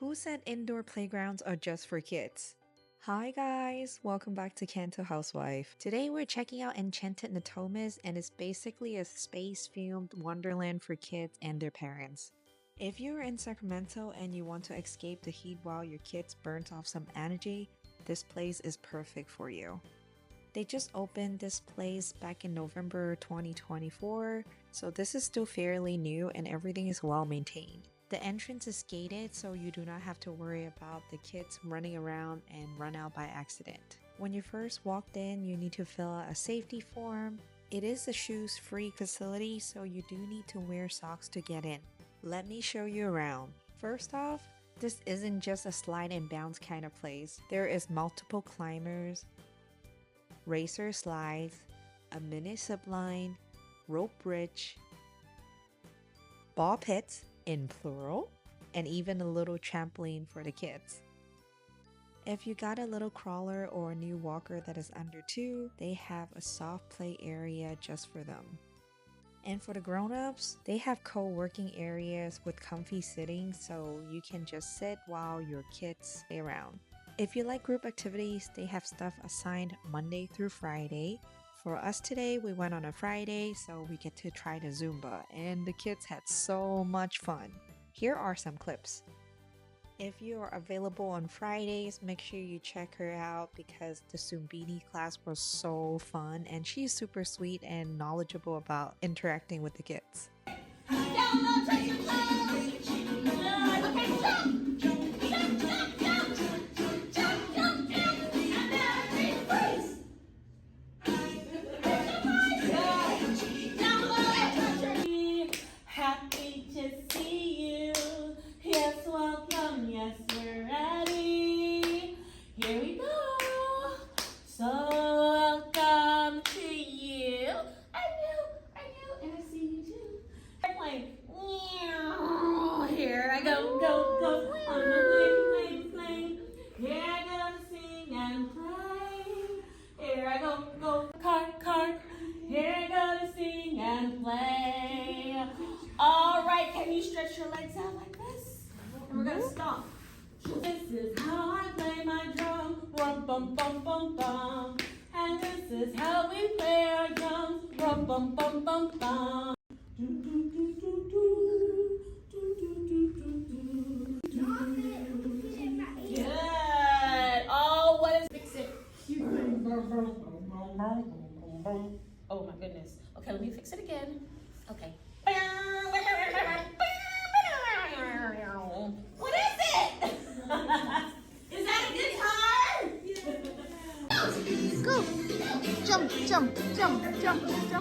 Who said indoor playgrounds are just for kids? Hi guys, welcome back to Cantohousewife. Today we're checking out Enchanted Natomas, and it's basically a space-themed wonderland for kids and their parents. If you're in Sacramento and you want to escape the heat while your kids burnt off some energy, this place is perfect for you. They just opened this place back in November 2024, so this is still fairly new and everything is well maintained. The entrance is gated, so you do not have to worry about the kids running around and run out by accident. When you first walked in, you need to fill out a safety form. It is a shoes-free facility, so you do need to wear socks to get in. Let me show you around. First off, this isn't just a slide and bounce kind of place. There is multiple climbers, racer slides, a mini zip line, rope bridge, ball pits in plural, and even a little trampoline for the kids. If you got a little crawler or a new walker that is under 2, they have a soft play area just for them. And for the grown-ups, they have co-working areas with comfy sitting, so you can just sit while your kids stay around. If you like group activities, they have stuff assigned Monday through Friday. For us today, we went on a Friday, so we get to try the Zumba, and the kids had so much fun. Here are some clips. If you are available on Fridays, make sure you check her out because the Zumini class was so fun, and she's super sweet and knowledgeable about interacting with the kids. Happy to see you. Yes, welcome. Yes, we're ready. Here we go. So welcome to you. I know, and I see you too. Airplane. Here I go, go on my plane. Here I go to sing and play. Here I go, car. Here I go to sing and play. All right, can you stretch your legs out like this? And we're gonna stop. This is how I play my drum, rum bum bum bum bum. And this is how we play our drums, rum bum bum bum bum. Do do do do do do do do do. Good. Oh, what is fix it? Oh my goodness. Okay, let me fix it again. Okay. What is it? Is that a guitar? Go! Jump. There we go.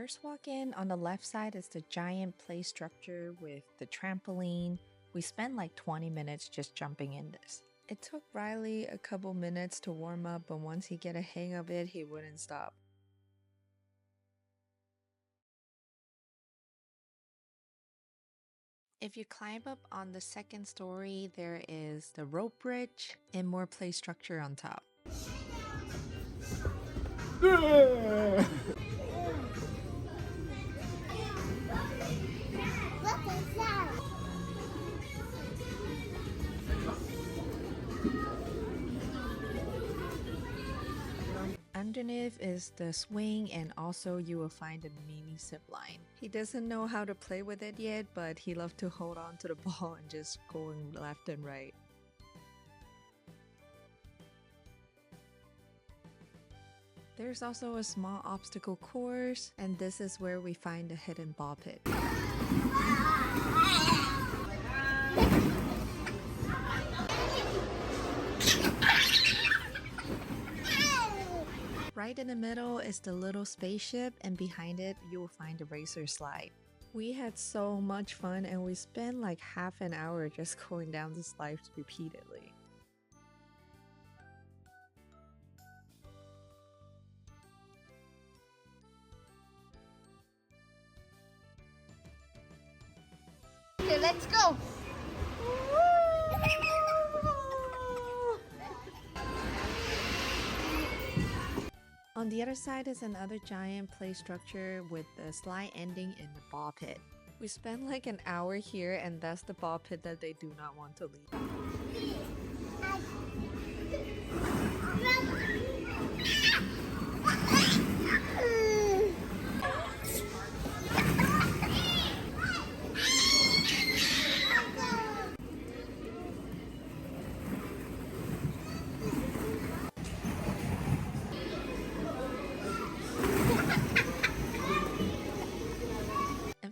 first walk in, on the left side is the giant play structure with the trampoline. We spent like 20 minutes just jumping in this. It took Riley a couple minutes to warm up, but once he get a hang of it, he wouldn't stop. If you climb up on the second story, there is the rope bridge and more play structure on top. Underneath is the swing, and also you will find a mini zip line. He doesn't know how to play with it yet, but he loves to hold on to the ball and just going left and right. There's also a small obstacle course, and this is where we find the hidden ball pit. Right in the middle is the little spaceship, and behind it you will find the racer slide. We had so much fun, and we spent like half an hour just going down the slides repeatedly. Okay, let's go. On the other side is another giant play structure with the slide ending in the ball pit. We spent like an hour here, and that's the ball pit that they do not want to leave.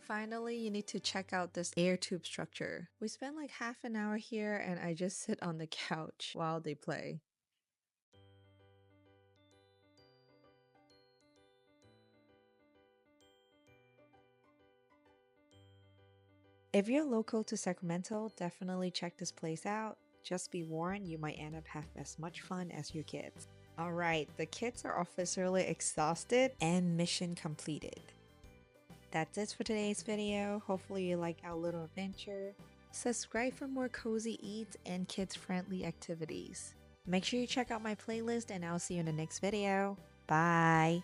Finally, you need to check out this air tube structure. We spent like half an hour here, and I just sit on the couch while they play. If you're local to Sacramento, definitely check this place out. Just be warned, you might end up having as much fun as your kids. Alright, the kids are officially exhausted and mission completed. That's it for today's video. Hopefully you like our little adventure. Subscribe for more cozy eats and kids-friendly activities. Make sure you check out my playlist, and I'll see you in the next video. Bye!